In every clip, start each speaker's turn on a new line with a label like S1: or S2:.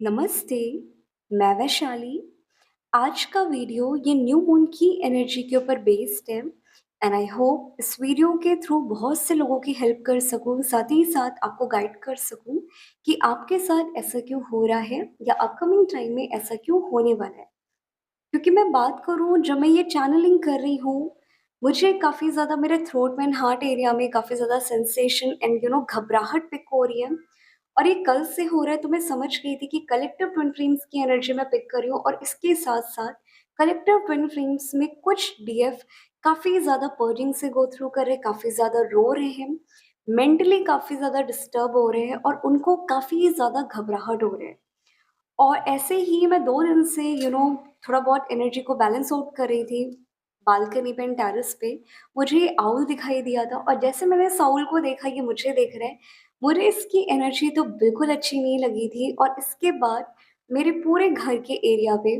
S1: नमस्ते, मैं वैशाली। आज का वीडियो ये न्यू मून की एनर्जी के ऊपर बेस्ड है एंड आई होप इस वीडियो के थ्रू बहुत से लोगों की हेल्प कर सकूं, साथ ही साथ आपको गाइड कर सकूं कि आपके साथ ऐसा क्यों हो रहा है या अपकमिंग टाइम में ऐसा क्यों होने वाला है। क्योंकि मैं बात करूँ जब मैं ये चैनलिंग कर रही हूँ, मुझे काफ़ी ज़्यादा मेरे थ्रोट में एंड हार्ट एरिया में काफ़ी ज़्यादा सेंसेशन एंड घबराहट पिक हो रही है और ये कल से हो रहा है, तो मैं समझ गई थी कि कलेक्टिव ट्विन फ्लेम्स की एनर्जी मैं पिक कर रही हूँ और इसके साथ-साथ कलेक्टिव ट्विन फ्लेम्स में कुछ डीएफ काफ़ी ज़्यादा पर्जिंग से गो थ्रू कर रहे हैं, काफ़ी ज़्यादा रो रहे हैं, मेंटली काफ़ी ज़्यादा डिस्टर्ब हो रहे हैं और उनको काफ़ी ज़्यादा घबराहट हो रहा है। और ऐसे ही मैं 2 दिन से थोड़ा बहुत एनर्जी को बैलेंस आउट कर रही थी, बालकनी पे एंड टेरेस पे। मुझे ये आउल दिखाई दिया था और जैसे मैंने इस आउल को देखा ये मुझे देख रहा है, मुझे इसकी एनर्जी तो बिल्कुल अच्छी नहीं लगी थी और इसके बाद मेरे पूरे घर के एरिया पे,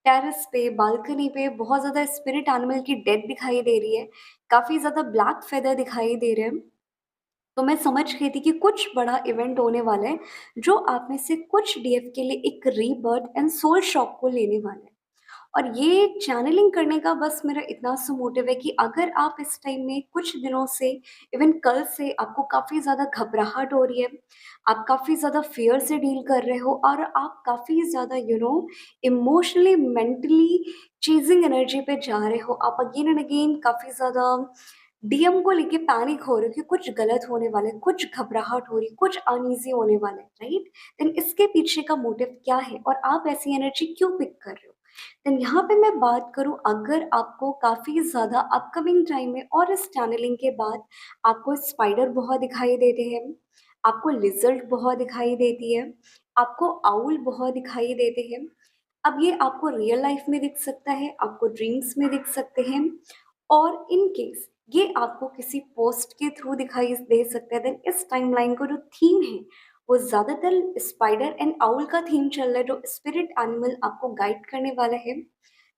S1: टेरेस पे, बालकनी पे बहुत ज़्यादा स्पिरिट एनिमल की डेथ दिखाई दे रही है, काफ़ी ज़्यादा ब्लैक फेदर दिखाई दे रहे हैं। तो मैं समझ गई थी कि कुछ बड़ा इवेंट होने वाला है, जो आप में से कुछ डीएफ के लिए एक रीबर्थ एंड सोल शॉक को लेने वाला है। और ये चैनलिंग करने का बस मेरा इतना सा मोटिव है कि अगर आप इस टाइम में कुछ दिनों से, इवन कल से आपको काफ़ी ज़्यादा घबराहट हो रही है, आप काफ़ी ज़्यादा फ़ियर से डील कर रहे हो और आप काफ़ी ज़्यादा इमोशनली, मेंटली चेज़िंग एनर्जी पे जा रहे हो। आप अगेन एंड अगेन काफ़ी ज़्यादा डीएम को लेके पैनिक हो रहे हो कि कुछ गलत होने वाला है, कुछ घबराहट हो रही है, कुछ अनईज़ी होने वाला है, राइट? देन इसके पीछे का मोटिव क्या है और आप ऐसी एनर्जी क्यों पिक कर रहे हो? देन यहाँ पे मैं बात करूँ, अगर आपको काफ़ी ज़्यादा अपकमिंग टाइम में और इस चैनलिंग के बाद आपको स्पाइडर बहुत दिखाई देते हैं, आपको लिज़र्ड बहुत दिखाई देती है, आपको आउल बहुत दिखाई देते हैं। अब ये आपको रियल लाइफ़ में दिख सकता है, आपको ड्रीम्स में दिख सकते हैं और इन केस ये आपको किसी पोस्ट के थ्रू दिखाई दे सकता है। देन इस टाइमलाइन को जो थीम है, वो ज़्यादातर स्पाइडर एंड आउल का थीम चल रहा है, जो स्पिरिट एनिमल आपको गाइड करने वाला है।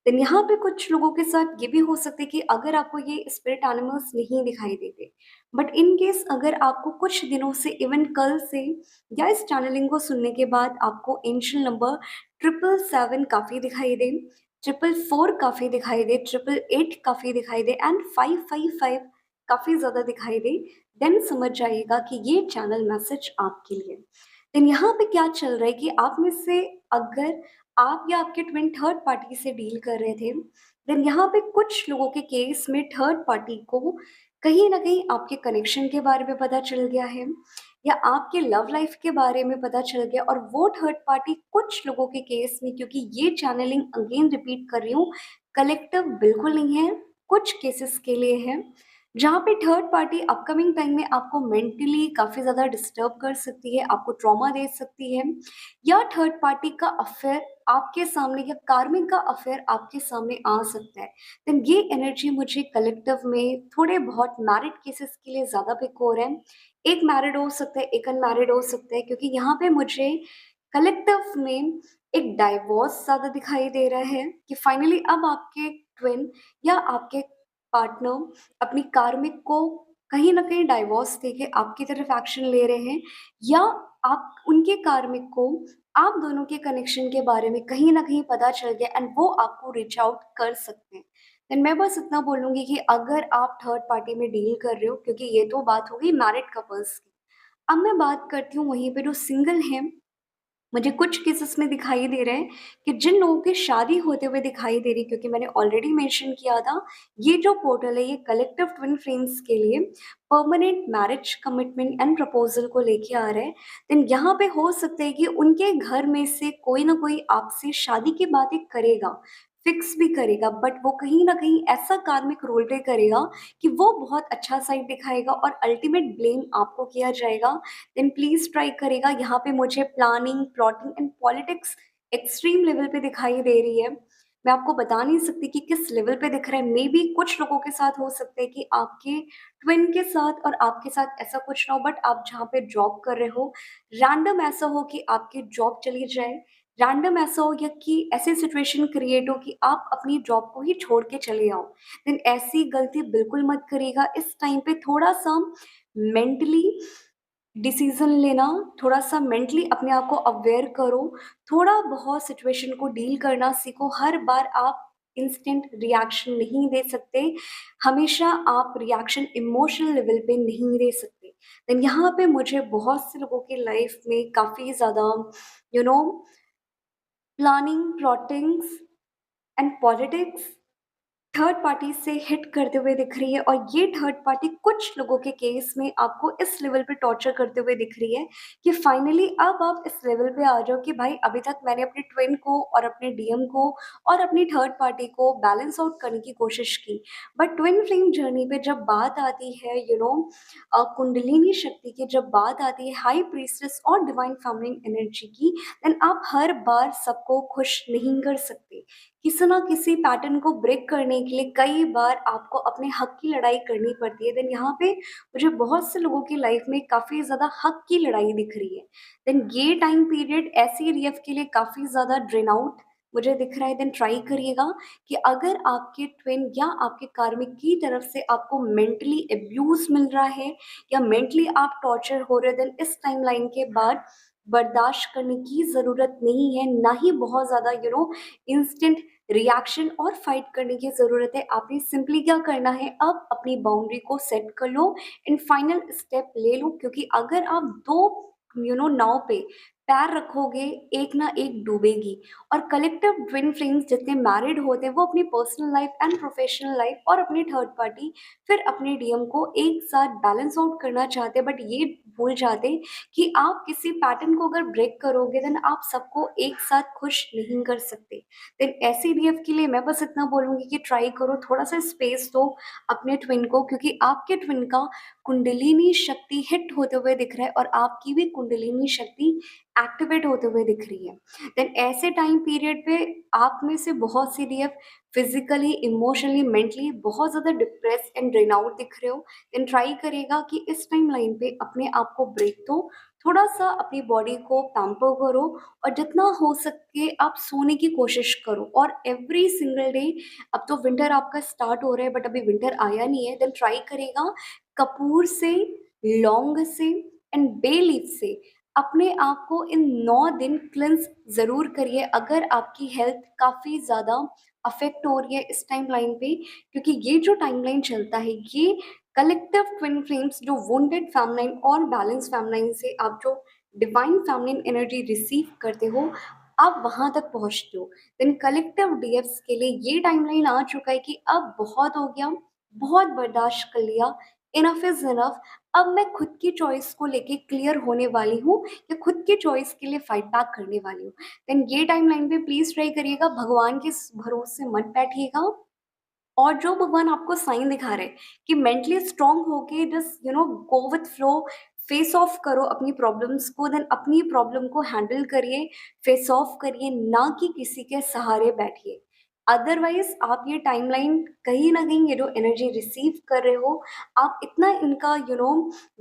S1: देन यहाँ पे कुछ लोगों के साथ ये भी हो सकता है कि अगर आपको ये स्पिरिट एनिमल्स नहीं दिखाई देते, बट इन केस अगर आपको कुछ दिनों से, इवन कल से या इस चैनलिंग को सुनने के बाद आपको एंशियल नंबर 777 काफ़ी दिखाई दे, 444 काफ़ी दिखाई दे, 888 काफ़ी दिखाई दे एंड 555 काफ़ी ज़्यादा दिखाई दे, देन समझ जाइएगा कि ये चैनल मैसेज आपके लिए। देन यहाँ पे क्या चल रहा है कि आप में से अगर आप या आपके ट्विन थर्ड पार्टी से डील कर रहे थे, देन यहाँ पे कुछ लोगों के केस में थर्ड पार्टी को कहीं न कहीं आपके कनेक्शन के बारे में पता चल गया है या आपके लव लाइफ के बारे में पता चल गया और वो थर्ड पार्टी कुछ लोगों के केस में, क्योंकि ये चैनलिंग अगेन रिपीट कर रही हूँ, कलेक्टिव बिल्कुल नहीं है, कुछ केसेस के लिए है, जहाँ पे थर्ड पार्टी अपकमिंग टाइम में आपको मेंटली काफ़ी ज़्यादा डिस्टर्ब कर सकती है, आपको ट्रॉमा दे सकती है या थर्ड पार्टी का अफेयर आपके सामने या कार्मिक का अफेयर आपके सामने आ सकता है। देन ये एनर्जी मुझे कलेक्टिव में थोड़े बहुत मैरिड केसेस के लिए ज़्यादा पिक हो रहा है। एक मैरिड हो सकता है, एक अनमैरिड हो सकता है, क्योंकि यहाँ पे मुझे कलेक्टिव में एक डाइवोर्स ज़्यादा दिखाई दे रहा है कि फाइनली अब आपके ट्विन या आपके पार्टनर अपनी कार्मिक को कहीं न कहीं डाइवोर्स देके आपकी तरफ एक्शन ले रहे हैं या आप उनके कार्मिक को आप दोनों के कनेक्शन के बारे में कहीं न कहीं पता चल गया एंड वो आपको रीच आउट कर सकते हैं। देन मैं बस इतना बोलूँगी कि अगर आप थर्ड पार्टी में डील कर रहे हो, क्योंकि ये तो बात हो गई मैरिड कपल्स की। अब मैं बात करती हूँ वहीं पे जो सिंगल हैं, मुझे कुछ केसेस में दिखाई दे रहा है कि जिन लोगों की शादी होते हुए दिखाई दे रही, क्योंकि मैंने ऑलरेडी मेंशन किया था, ये जो पोर्टल है ये कलेक्टिव ट्विन फ्लेम्स के लिए permanent marriage commitment and proposal को लेके आ रहा है। देन यहाँ पे हो सकता है कि उनके घर में से कोई ना कोई आपसे शादी की बातें करेगा, फिक्स भी करेगा, बट वो कहीं ना कहीं ऐसा कार्मिक रोल प्ले करेगा कि वो बहुत अच्छा साइड दिखाएगा और अल्टीमेट ब्लेम आपको किया जाएगा। देन प्लीज़ ट्राई करेगा। यहाँ पे मुझे planning, plotting and politics extreme level पे दिखाई दे रही है। मैं आपको बता नहीं सकती कि किस लेवल पे दिख रहा है। मेबी कुछ लोगों के साथ हो सकता है कि आपके ट्विन के साथ और आपके साथ ऐसा कुछ ना हो, बट आप जहाँ पे जॉब कर रहे हो, रैंडम ऐसा हो कि आपकी जॉब चली जाए, रैंडम ऐसा हो या कि ऐसी सिचुएशन क्रिएट हो कि आप अपनी जॉब को ही छोड़ के चले आओ। देन ऐसी गलती बिल्कुल मत करिएगा। इस टाइम पे थोड़ा-सा मेंटली डिसीज़न लेना, थोड़ा-सा मेंटली अपने आप को अवेयर करो, थोड़ा-बहुत सिचुएशन को डील करना सीखो, हर बार आप इंस्टेंट रिएक्शन नहीं दे सकते, हमेशा आप रिएक्शन इमोशनल लेवल पे नहीं दे सकते। देन यहाँ पे मुझे बहुत से लोगों की लाइफ़ में काफ़ी ज़्यादा you know planning, plottings and politics third party से हिट करते हुए दिख रही है और ये थर्ड पार्टी कुछ लोगों के केस में आपको इस लेवल पे टॉर्चर करते हुए दिख रही है कि फाइनली अब आप इस लेवल पे आ जाओ कि भाई अभी तक मैंने अपने ट्विन को और अपने डीएम को और अपनी थर्ड पार्टी को बैलेंस आउट करने की कोशिश की, बट ट्विन फ्लेम जर्नी पे जब बात आती है कुंडलिनी शक्ति की, जब बात आती है हाई प्रीस्टेस और डिवाइन फेमिनिन एनर्जी की, देन आप हर बार सबको खुश नहीं कर सकते। किसी ना किसी पैटर्न को ब्रेक करने के लिए कई बार आपको अपने हक की लड़ाई करनी पड़ती है। देन यहाँ पे मुझे बहुत से लोगों की लाइफ में काफ़ी ज़्यादा हक की लड़ाई दिख रही है। देन ये टाइम पीरियड ऐसी रीएफ के लिए काफ़ी ज़्यादा ड्रेन आउट मुझे दिख रहा है। देन ट्राई करिएगा कि अगर आपके ट्विन या आपके कार्मिक की तरफ से आपको मेंटली अब्यूज़ मिल रहा है या मेंटली आप टॉर्चर हो रहे हो, देन इस टाइमलाइन के बाद बर्दाश्त करने की ज़रूरत नहीं है, ना ही बहुत ज़्यादा इंस्टेंट रिएक्शन और फाइट करने की ज़रूरत है। आपने सिंपली क्या करना है, अब अपनी बाउंड्री को सेट कर लो एंड फाइनल स्टेप ले लो, क्योंकि अगर आप 2 नाव पे पैर रखोगे, एक ना एक डूबेगी। और कलेक्टिव ट्विन फ्लेम्स जितने मैरिड होते हैं वो अपनी personal life and professional life और अपनी थर्ड पार्टी फिर अपने डीएम को एक साथ बैलेंस आउट करना चाहते हैं, बट ये भूल जाते हैं कि आप किसी पैटर्न को अगर ब्रेक करोगे देन आप सबको एक साथ खुश नहीं कर सकते। देन ऐसे डीएफ के लिए मैं बस इतना बोलूँगी कि ट्राई करो, थोड़ा-सा स्पेस दो अपने ट्विन को, क्योंकि आपके ट्विन का कुंडलिनी शक्ति हिट होते हुए दिख रहा है और आपकी भी कुंडलिनी शक्ति एक्टिवेट होते हुए दिख रही है। देन ऐसे टाइम पीरियड पे आप में से बहुत सी डीएफ फिज़िकली, इमोशनली, मेंटली बहुत ज़्यादा डिप्रेस्ड एंड ड्रेन आउट दिख रहे हो। देन ट्राई करिएगा कि इस टाइमलाइन पे अपने आप को ब्रेक दो, थोड़ा-सा अपनी बॉडी को पैम्पर करो और जितना हो सके आप सोने की कोशिश करो। और एवरी सिंगल डे, अब तो विंटर आपका स्टार्ट हो रहा है बट अभी विंटर आया नहीं है, देन ट्राई करेगा कपूर से, लौंग से एंड बे लीफ से अपने आप को इन 9 दिन क्लेंस ज़रूर करिए अगर आपकी हेल्थ काफ़ी ज़्यादा अफ़ेक्ट हो रही है इस टाइमलाइन पे, क्योंकि ये जो टाइमलाइन चलता है ये कलेक्टिव ट्विन फ्लेम्स जो वुंडेड फेमिनाइन और बैलेंस फेमिनाइन से आप जो डिवाइन फेमिनिन एनर्जी रिसीव करते हो, आप वहाँ तक पहुँचते हो। देन कलेक्टिव डीएफ्स के लिए ये टाइमलाइन आ चुका है कि अब बहुत हो गया, बहुत बर्दाश्त कर लिया, इनफ इज़ इनफ। अब मैं खुद की चॉइस को लेके क्लियर होने वाली हूँ या खुद की चॉइस के लिए फाइट बैक करने वाली हूँ। देन ये टाइमलाइन पे प्लीज़ ट्राई करिएगा, भगवान के भरोसे मत बैठिएगा और जो भगवान आपको साइन दिखा रहे हैं कि मेंटली स्ट्रांग होके just go with flow, face of करो अपनी प्रॉब्लम्स को, देन अपनी प्रॉब्लम को हैंडल करिए, फेस ऑफ करिए, ना कि किसी के सहारे बैठिए। अदरवाइज आप ये टाइमलाइन कहीं ना कहीं ये जो एनर्जी रिसीव कर रहे हो, आप इतना इनका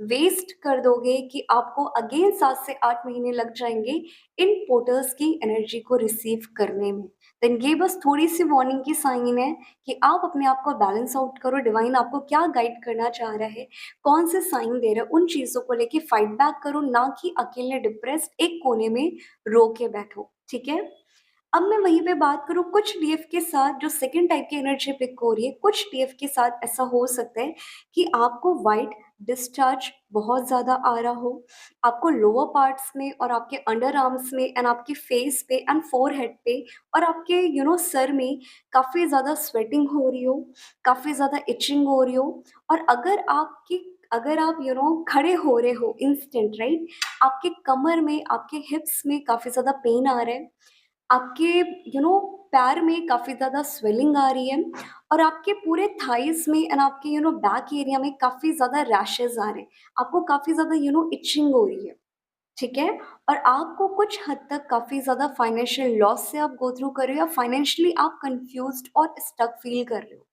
S1: वेस्ट कर दोगे कि आपको अगेन 7 से 8 महीने लग जाएंगे इन पोर्टल्स की एनर्जी को रिसीव करने में। देन ये बस थोड़ी सी वार्निंग की साइन है कि आप अपने आप को बैलेंस आउट करो, डिवाइन आपको क्या गाइड करना चाह रहा है, कौन से साइन दे रहा है, उन चीज़ों को लेके फाइट बैक करो, ना कि अकेले डिप्रेस्ड एक कोने में रो के बैठो, ठीक है? अब मैं वहीं पे बात करूँ कुछ डीएफ के साथ जो सेकंड टाइप की एनर्जी पिक हो रही है, कुछ डीएफ के साथ ऐसा हो सकता है कि आपको व्हाइट डिस्चार्ज बहुत ज़्यादा आ रहा हो, आपको लोअर पार्ट्स में और आपके अंडर आर्म्स में एंड आपके फेस पे एंड फोरहेड पे और आपके सर में काफ़ी ज़्यादा स्वेटिंग हो रही हो, काफ़ी ज़्यादा इचिंग हो रही हो। और अगर आप खड़े हो रहे हो इंस्टेंट, राइट, आपके कमर में, आपके हिप्स में काफ़ी ज़्यादा पेन आ रहा है, आपके पैर में काफ़ी ज़्यादा स्वेलिंग आ रही है और आपके पूरे थाइस में एंड आपके बैक एरिया में काफ़ी ज़्यादा रैशेज़ आ रहे हैं। आपको काफ़ी ज़्यादा इचिंग हो रही है, ठीक है? और आपको कुछ हद तक काफ़ी ज़्यादा फाइनेंशियल लॉस से आप गो थ्रू कर रहे हो या फाइनेंशियली आप कन्फ्यूज़्ड और स्टक फ़ील कर रहे हो।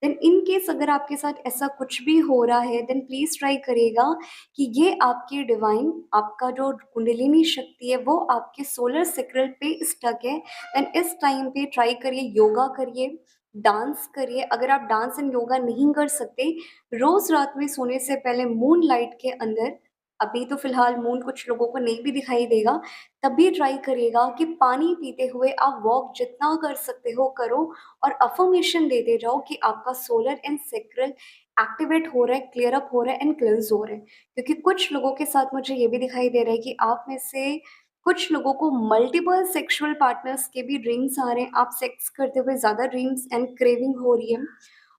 S1: देन इन केस अगर आपके साथ ऐसा कुछ भी हो रहा है, देन प्लीज़ ट्राई करिएगा कि ये आपकी डिवाइन, आपका जो कुंडलिनी शक्ति है वो आपके सोलर सेक्रल पे स्टक है। देन इस टाइम पे ट्राई करिए, योगा करिए, डांस करिए। अगर आप डांस एंड योगा नहीं कर सकते, रोज़ रात में सोने से पहले मून लाइट के अंदर अभी तो फिलहाल मून कुछ लोगों को नहीं भी दिखाई देगा, तब भी ट्राई करिएगा कि पानी पीते हुए आप वॉक जितना कर सकते हो करो और अफ़र्मेशन देते जाओ कि आपका सोलर एंड सैक्रल एक्टिवेट हो रहा है, क्लियर अप हो रहा है एंड क्लेंज़ हो रहा है। क्योंकि कुछ लोगों के साथ मुझे ये भी दिखाई दे रहा है कि आप में से कुछ लोगों को मल्टीपल सेक्सुअल पार्टनर्स के भी ड्रीम्स आ रहे हैं, आप सेक्स करते हुए ज़्यादा ड्रीम्स एंड क्रेविंग हो रही है।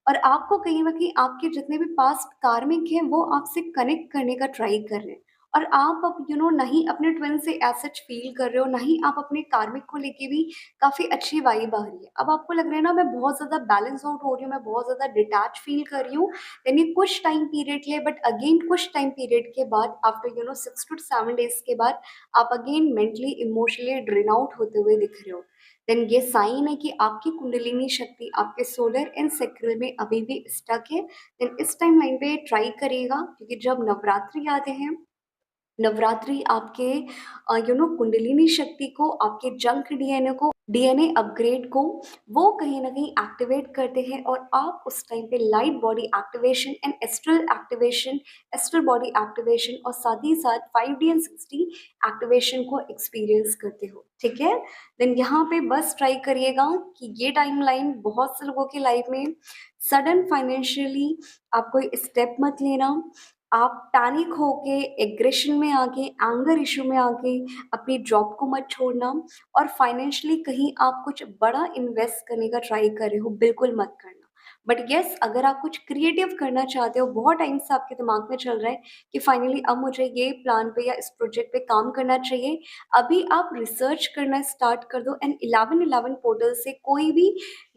S1: और आपको कहीं न कहीं आपके जितने भी पास्ट कार्मिक हैं, वो आपसे कनेक्ट करने का ट्राई कर रहे हैं। और आप अब ना ही अपने ट्विन से एज़ सच फ़ील कर रहे हो, ना ही आप अपने कार्मिक को लेके भी काफ़ी अच्छी वाइब आ रही है। अब आपको लग रहा है ना मैं बहुत ज़्यादा बैलेंस आउट हो रही हूँ, मैं बहुत ज़्यादा डिटैच फ़ील कर रही हूँ, यानी कुछ टाइम पीरियड के लिए बट अगेन कुछ टाइम पीरियड के बाद आफ्टर 6 टू 7 डेज़ के बाद आप again mentally, emotionally drain out होते हुए दिख रहे हो। देन ये साइन है कि आपकी कुंडलिनी शक्ति आपके सोलर एंड सैक्रल में अभी भी स्टक है। देन इस टाइम लाइन पे ट्राई करिएगा क्योंकि जब नवरात्रि आते हैं, नवरात्रि आपके कुंडलिनी शक्ति को, आपके जंक डीएनए को, डीएनए अपग्रेड को वो कहीं न कहीं एक्टिवेट करते हैं और आप उस टाइम पे light body activation, astral body activation और साथ ही साथ 5D एंड 6D एक्टिवेशन को एक्सपीरियंस करते हो, ठीक है? देन यहाँ पे बस ट्राई करिएगा कि ये टाइमलाइन बहुत से लोगों की लाइफ में सडन फाइनेंशियली आप कोई स्टेप मत लेना। आप पैनिक होके, एग्रेशन में आके, एंगर इश्यू में आके अपनी जॉब को मत छोड़ना और फाइनेंशियली कहीं आप कुछ बड़ा इन्वेस्ट करने का ट्राई कर रहे हो, बिल्कुल मत करना। बट येस, अगर आप कुछ क्रिएटिव करना चाहते हो, बहुत टाइम से आपके दिमाग में चल रहा है कि फाइनली अब मुझे ये प्लान पे या इस प्रोजेक्ट पे काम करना चाहिए, अभी आप रिसर्च करना स्टार्ट कर दो एंड 11-11 पोर्टल से कोई भी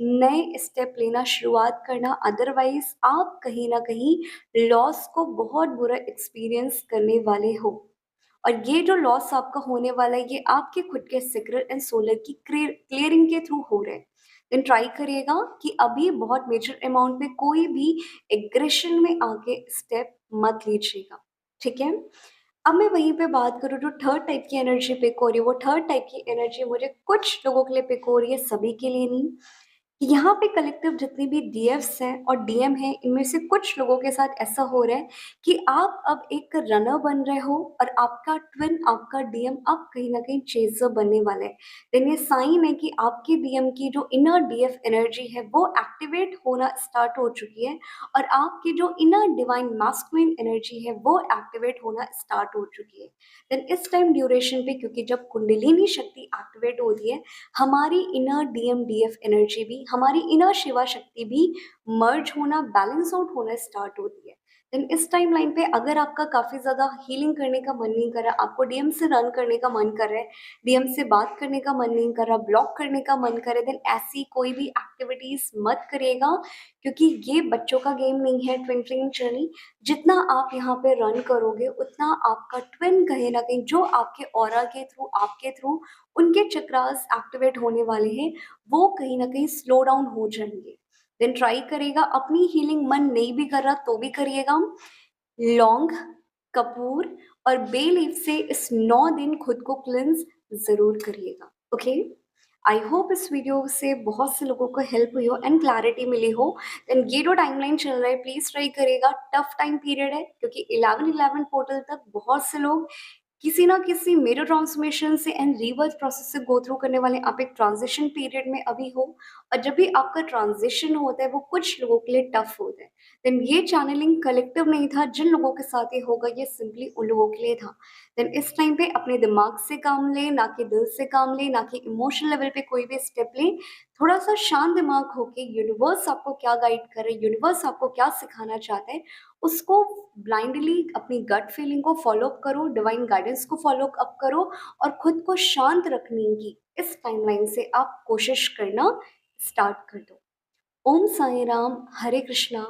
S1: नए स्टेप लेना शुरुआत करना, अदरवाइज़ आप कहीं न कहीं लॉस को बहुत बुरा एक्सपीरियंस करने वाले हो। और ये जो लॉस आपका होने वाला है, ये आपके खुद के सेक्रेट एंड सोलर की क्लियरिंग के थ्रू हो रहा है। देन ट्राई करिएगा कि अभी बहुत मेजर अमाउंट में कोई भी एग्रेशन में आके स्टेप मत लीजिएगा, ठीक है? अब मैं वहीं पे बात करूँ जो थर्ड टाइप की एनर्जी पिक हो रही है, वो थर्ड टाइप की एनर्जी मुझे कुछ लोगों के लिए पिक हो रही है, सभी के लिए नहीं। यहाँ पे कलेक्टिव जितने भी डीएफ्स हैं और डीएम हैं, इनमें से कुछ लोगों के साथ ऐसा हो रहा है कि आप अब एक रनर बन रहे हो और आपका ट्विन, आपका डीएम अब कहीं न कहीं चेज़र बनने वाला है। देन ये साइन है कि आपके डीएम की जो इनर डीएफ एनर्जी है, वो एक्टिवेट होना स्टार्ट हो चुकी है और आपकी जो इनर डिवाइन मास्कुलिन एनर्जी है, वो एक्टिवेट होना स्टार्ट हो चुकी है। देन इस टाइम ड्यूरेशन पे क्योंकि जब कुंडलिनी शक्ति एक्टिवेट होती है, हमारी इनर डीएम-डीएफ एनर्जी भी, हमारी इनर शिवा शक्ति भी मर्ज होना, बैलेंस आउट होना स्टार्ट होती है। देन इस टाइमलाइन पे अगर आपका काफ़ी ज़्यादा हीलिंग करने का मन नहीं कर रहा, आपको डीएम से रन करने का मन कर रहा है, डीएम से बात करने का मन नहीं कर रहा, ब्लॉक करने का मन कर रहा है, देन ऐसी कोई भी एक्टिविटीज़ मत करिएगा क्योंकि ये बच्चों का गेम नहीं है ट्विन फ्लेम जर्नी। जितना आप यहाँ पे रन करोगे, उतना आपका ट्विन कहीं न कहीं जो आपके ऑरा के थ्रू, आपके थ्रू उनके चक्रास एक्टिवेट होने वाले हैं, वो कहीं न कहीं स्लो डाउन हो जाएँगे। देन ट्राई करिएगा, अपनी हीलिंग मन नहीं भी कर रहा तो भी करिएगा। लौंग, कपूर और बे लीफ से इस 9 दिन खुद को क्लींस ज़रूर करिएगा, ओके? आई होप इस वीडियो से बहुत से लोगों को हेल्प हुई हो एंड क्लैरिटी मिली हो। देन ये जो टाइमलाइन चल रहा है प्लीज़ ट्राई करिएगा, टफ टाइम पीरियड है क्योंकि 11-11 पोर्टल तक बहुत से लोग किसी ना किसी मेजर ट्रांसफॉर्मेशन से एंड रीबर्थ प्रोसेस से गो थ्रू करने वाले आप एक ट्रांजिशन पीरियड में अभी हो और जब भी आपका ट्रांजिशन होता है वो कुछ लोगों के लिए टफ होता है। देन ये चैनलिंग कलेक्टिव नहीं था, जिन लोगों के साथ ये होगा ये सिंपली उन लोगों के लिए था। देन इस टाइम पे अपने दिमाग से काम लें, ना कि दिल से काम लें, ना कि इमोशनल लेवल पे कोई भी स्टेप लें। थोड़ा सा शांत दिमाग होके यूनिवर्स आपको क्या गाइड कर रहा है, यूनिवर्स आपको क्या सिखाना चाहता है, उसको ब्लाइंडली अपनी गट फीलिंग को फॉलो अप करो, डिवाइन गाइडेंस को फॉलो अप करो और खुद को शांत रखने की इस टाइमलाइन से आप कोशिश करना स्टार्ट कर दो। ओम साई राम, हरे कृष्णा।